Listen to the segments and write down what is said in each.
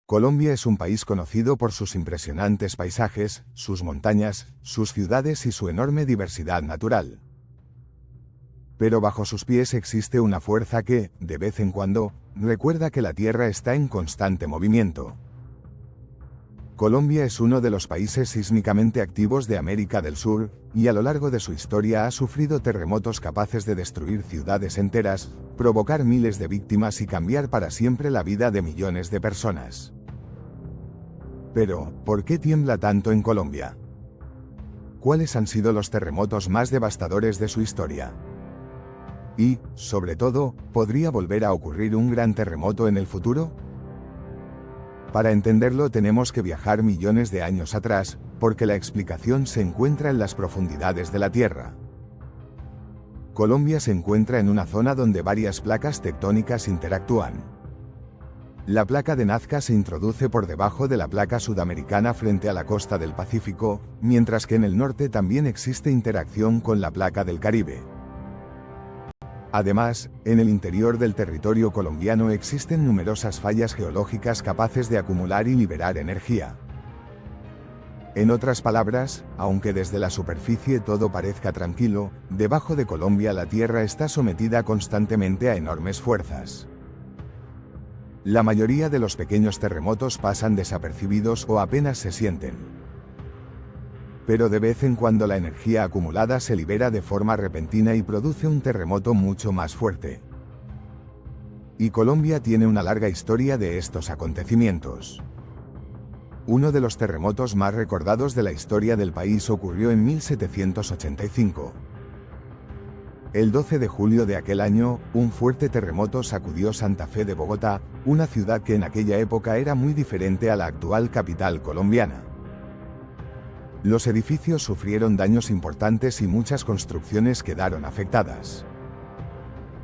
Colombia es un país conocido por sus impresionantes paisajes, sus montañas, sus ciudades y su enorme diversidad natural. Pero bajo sus pies existe una fuerza que, de vez en cuando, recuerda que la Tierra está en constante movimiento. Colombia es uno de los países sísmicamente activos de América del Sur, y a lo largo de su historia ha sufrido terremotos capaces de destruir ciudades enteras, provocar miles de víctimas y cambiar para siempre la vida de millones de personas. Pero, ¿por qué tiembla tanto en Colombia? ¿Cuáles han sido los terremotos más devastadores de su historia? Y, sobre todo, ¿podría volver a ocurrir un gran terremoto en el futuro? Para entenderlo tenemos que viajar millones de años atrás, porque la explicación se encuentra en las profundidades de la Tierra. Colombia se encuentra en una zona donde varias placas tectónicas interactúan. La placa de Nazca se introduce por debajo de la placa sudamericana frente a la costa del Pacífico, mientras que en el norte también existe interacción con la placa del Caribe. Además, en el interior del territorio colombiano existen numerosas fallas geológicas capaces de acumular y liberar energía. En otras palabras, aunque desde la superficie todo parezca tranquilo, debajo de Colombia la Tierra está sometida constantemente a enormes fuerzas. La mayoría de los pequeños terremotos pasan desapercibidos o apenas se sienten. Pero de vez en cuando la energía acumulada se libera de forma repentina y produce un terremoto mucho más fuerte. Y Colombia tiene una larga historia de estos acontecimientos. Uno de los terremotos más recordados de la historia del país ocurrió en 1785. El 12 de julio de aquel año, un fuerte terremoto sacudió Santa Fe de Bogotá, una ciudad que en aquella época era muy diferente a la actual capital colombiana. Los edificios sufrieron daños importantes y muchas construcciones quedaron afectadas.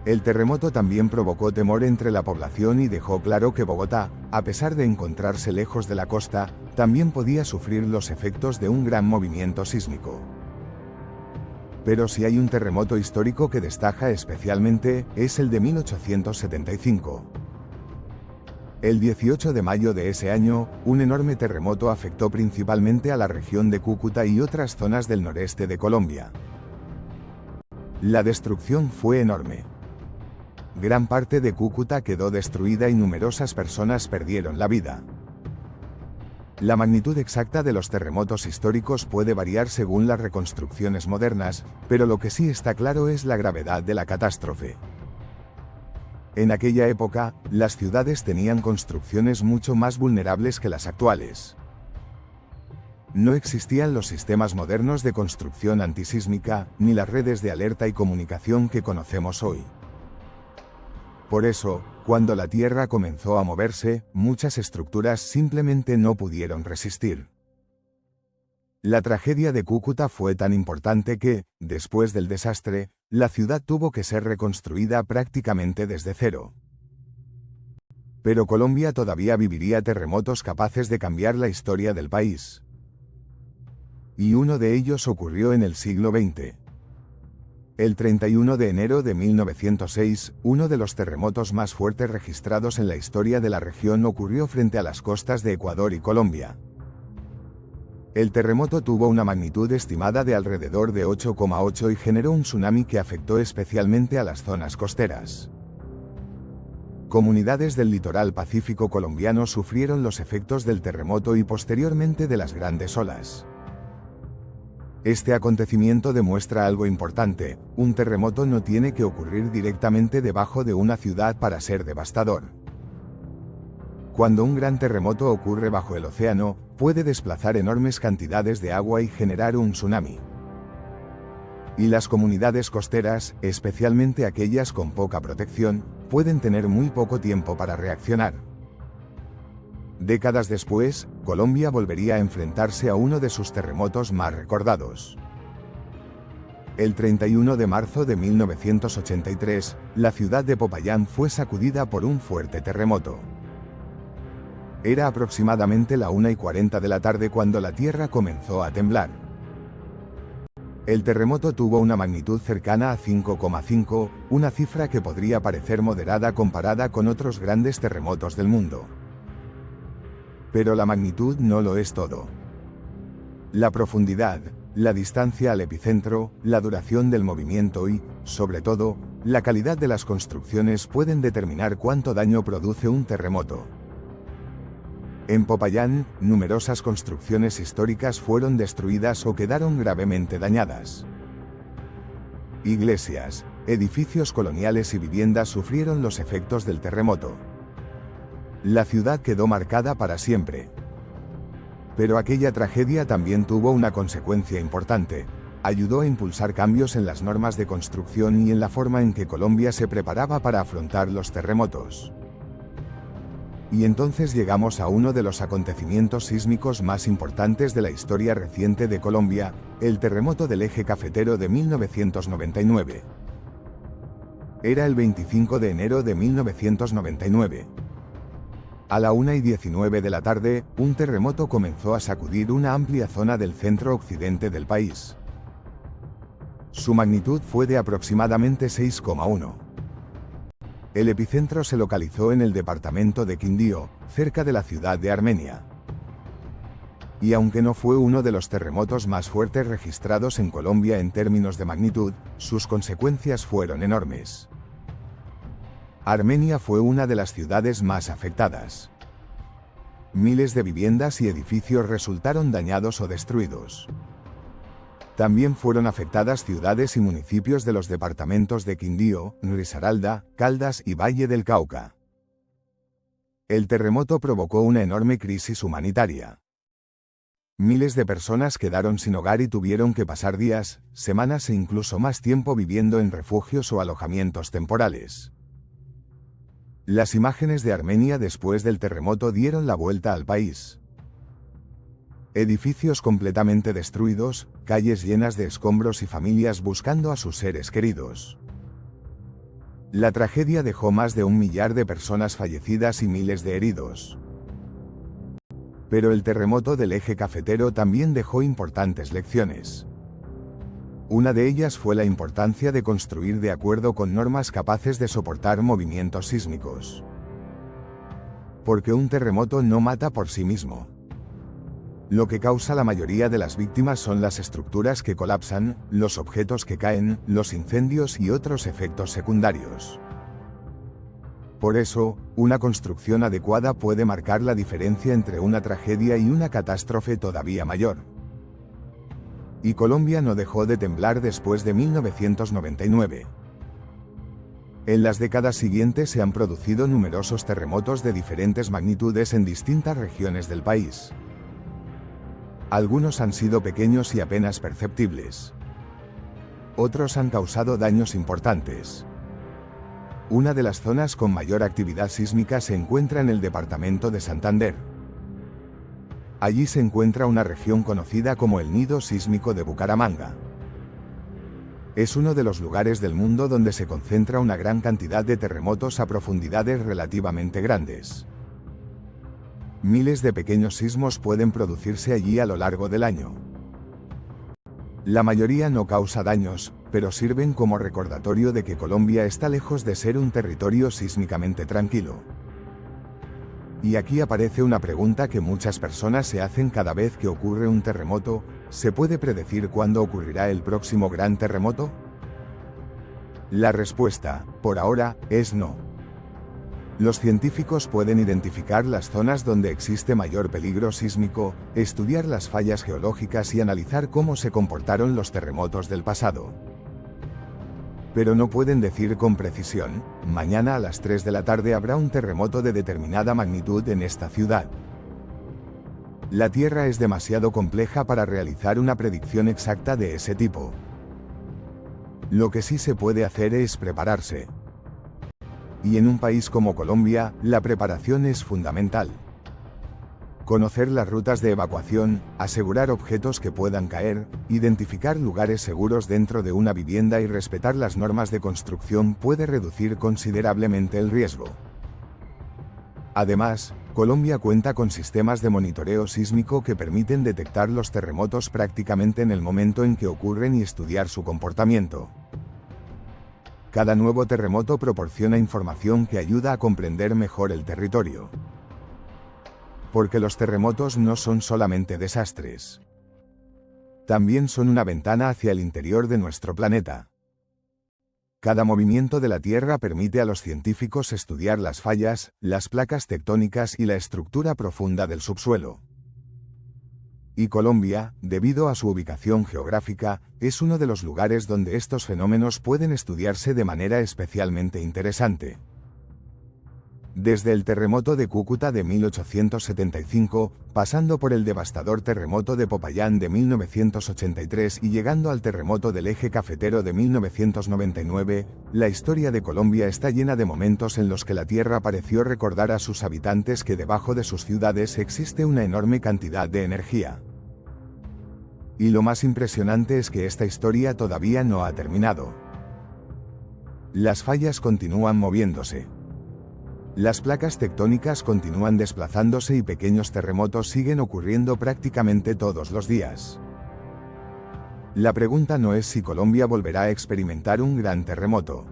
El terremoto también provocó temor entre la población y dejó claro que Bogotá, a pesar de encontrarse lejos de la costa, también podía sufrir los efectos de un gran movimiento sísmico. Pero si hay un terremoto histórico que destaca especialmente, es el de 1875. El 18 de mayo de ese año, un enorme terremoto afectó principalmente a la región de Cúcuta y otras zonas del noreste de Colombia. La destrucción fue enorme. Gran parte de Cúcuta quedó destruida y numerosas personas perdieron la vida. La magnitud exacta de los terremotos históricos puede variar según las reconstrucciones modernas, pero lo que sí está claro es la gravedad de la catástrofe. En aquella época, las ciudades tenían construcciones mucho más vulnerables que las actuales. No existían los sistemas modernos de construcción antisísmica, ni las redes de alerta y comunicación que conocemos hoy. Por eso, cuando la Tierra comenzó a moverse, muchas estructuras simplemente no pudieron resistir. La tragedia de Cúcuta fue tan importante que, después del desastre, la ciudad tuvo que ser reconstruida prácticamente desde cero. Pero Colombia todavía viviría terremotos capaces de cambiar la historia del país. Y uno de ellos ocurrió en el siglo XX. El 31 de enero de 1906, uno de los terremotos más fuertes registrados en la historia de la región ocurrió frente a las costas de Ecuador y Colombia. El terremoto tuvo una magnitud estimada de alrededor de 8,8 y generó un tsunami que afectó especialmente a las zonas costeras. Comunidades del litoral pacífico colombiano sufrieron los efectos del terremoto y posteriormente de las grandes olas. Este acontecimiento demuestra algo importante: un terremoto no tiene que ocurrir directamente debajo de una ciudad para ser devastador. Cuando un gran terremoto ocurre bajo el océano, puede desplazar enormes cantidades de agua y generar un tsunami. Y las comunidades costeras, especialmente aquellas con poca protección, pueden tener muy poco tiempo para reaccionar. Décadas después, Colombia volvería a enfrentarse a uno de sus terremotos más recordados. El 31 de marzo de 1983, la ciudad de Popayán fue sacudida por un fuerte terremoto. Era aproximadamente la 1:40 de la tarde cuando la tierra comenzó a temblar. El terremoto tuvo una magnitud cercana a 5,5, una cifra que podría parecer moderada comparada con otros grandes terremotos del mundo. Pero la magnitud no lo es todo. La profundidad, la distancia al epicentro, la duración del movimiento y, sobre todo, la calidad de las construcciones pueden determinar cuánto daño produce un terremoto. En Popayán, numerosas construcciones históricas fueron destruidas o quedaron gravemente dañadas. Iglesias, edificios coloniales y viviendas sufrieron los efectos del terremoto. La ciudad quedó marcada para siempre. Pero aquella tragedia también tuvo una consecuencia importante. Ayudó a impulsar cambios en las normas de construcción y en la forma en que Colombia se preparaba para afrontar los terremotos. Y entonces llegamos a uno de los acontecimientos sísmicos más importantes de la historia reciente de Colombia, el terremoto del Eje Cafetero de 1999. Era el 25 de enero de 1999. A la 1:19 de la tarde, un terremoto comenzó a sacudir una amplia zona del centro-occidente del país. Su magnitud fue de aproximadamente 6,1. El epicentro se localizó en el departamento de Quindío, cerca de la ciudad de Armenia. Y aunque no fue uno de los terremotos más fuertes registrados en Colombia en términos de magnitud, sus consecuencias fueron enormes. Armenia fue una de las ciudades más afectadas. Miles de viviendas y edificios resultaron dañados o destruidos. También fueron afectadas ciudades y municipios de los departamentos de Quindío, Risaralda, Caldas y Valle del Cauca. El terremoto provocó una enorme crisis humanitaria. Miles de personas quedaron sin hogar y tuvieron que pasar días, semanas e incluso más tiempo viviendo en refugios o alojamientos temporales. Las imágenes de Armenia después del terremoto dieron la vuelta al país. Edificios completamente destruidos, calles llenas de escombros y familias buscando a sus seres queridos. La tragedia dejó más de 1 millar de personas fallecidas y miles de heridos. Pero el terremoto del Eje Cafetero también dejó importantes lecciones. Una de ellas fue la importancia de construir de acuerdo con normas capaces de soportar movimientos sísmicos. Porque un terremoto no mata por sí mismo. Lo que causa la mayoría de las víctimas son las estructuras que colapsan, los objetos que caen, los incendios y otros efectos secundarios. Por eso, una construcción adecuada puede marcar la diferencia entre una tragedia y una catástrofe todavía mayor. Y Colombia no dejó de temblar después de 1999. En las décadas siguientes se han producido numerosos terremotos de diferentes magnitudes en distintas regiones del país. Algunos han sido pequeños y apenas perceptibles. Otros han causado daños importantes. Una de las zonas con mayor actividad sísmica se encuentra en el departamento de Santander. Allí se encuentra una región conocida como el Nido Sísmico de Bucaramanga. Es uno de los lugares del mundo donde se concentra una gran cantidad de terremotos a profundidades relativamente grandes. Miles de pequeños sismos pueden producirse allí a lo largo del año. La mayoría no causa daños, pero sirven como recordatorio de que Colombia está lejos de ser un territorio sísmicamente tranquilo. Y aquí aparece una pregunta que muchas personas se hacen cada vez que ocurre un terremoto: ¿se puede predecir cuándo ocurrirá el próximo gran terremoto? La respuesta, por ahora, es no. Los científicos pueden identificar las zonas donde existe mayor peligro sísmico, estudiar las fallas geológicas y analizar cómo se comportaron los terremotos del pasado. Pero no pueden decir con precisión: mañana a las 3 de la tarde habrá un terremoto de determinada magnitud en esta ciudad. La Tierra es demasiado compleja para realizar una predicción exacta de ese tipo. Lo que sí se puede hacer es prepararse. Y en un país como Colombia, la preparación es fundamental. Conocer las rutas de evacuación, asegurar objetos que puedan caer, identificar lugares seguros dentro de una vivienda y respetar las normas de construcción puede reducir considerablemente el riesgo. Además, Colombia cuenta con sistemas de monitoreo sísmico que permiten detectar los terremotos prácticamente en el momento en que ocurren y estudiar su comportamiento. Cada nuevo terremoto proporciona información que ayuda a comprender mejor el territorio. Porque los terremotos no son solamente desastres. También son una ventana hacia el interior de nuestro planeta. Cada movimiento de la Tierra permite a los científicos estudiar las fallas, las placas tectónicas y la estructura profunda del subsuelo. Y Colombia, debido a su ubicación geográfica, es uno de los lugares donde estos fenómenos pueden estudiarse de manera especialmente interesante. Desde el terremoto de Cúcuta de 1875, pasando por el devastador terremoto de Popayán de 1983 y llegando al terremoto del Eje Cafetero de 1999, la historia de Colombia está llena de momentos en los que la Tierra pareció recordar a sus habitantes que debajo de sus ciudades existe una enorme cantidad de energía. Y lo más impresionante es que esta historia todavía no ha terminado. Las fallas continúan moviéndose. Las placas tectónicas continúan desplazándose y pequeños terremotos siguen ocurriendo prácticamente todos los días. La pregunta no es si Colombia volverá a experimentar un gran terremoto.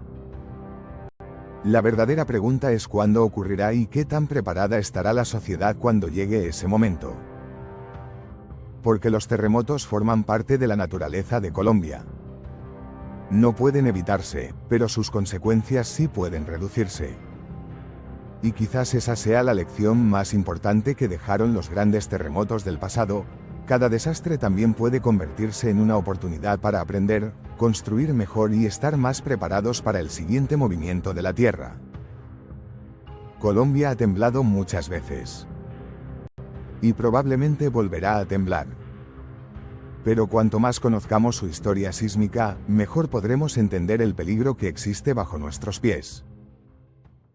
La verdadera pregunta es cuándo ocurrirá y qué tan preparada estará la sociedad cuando llegue ese momento. Porque los terremotos forman parte de la naturaleza de Colombia. No pueden evitarse, pero sus consecuencias sí pueden reducirse. Y quizás esa sea la lección más importante que dejaron los grandes terremotos del pasado: cada desastre también puede convertirse en una oportunidad para aprender, construir mejor y estar más preparados para el siguiente movimiento de la Tierra. Colombia ha temblado muchas veces. Y probablemente volverá a temblar. Pero cuanto más conozcamos su historia sísmica, mejor podremos entender el peligro que existe bajo nuestros pies.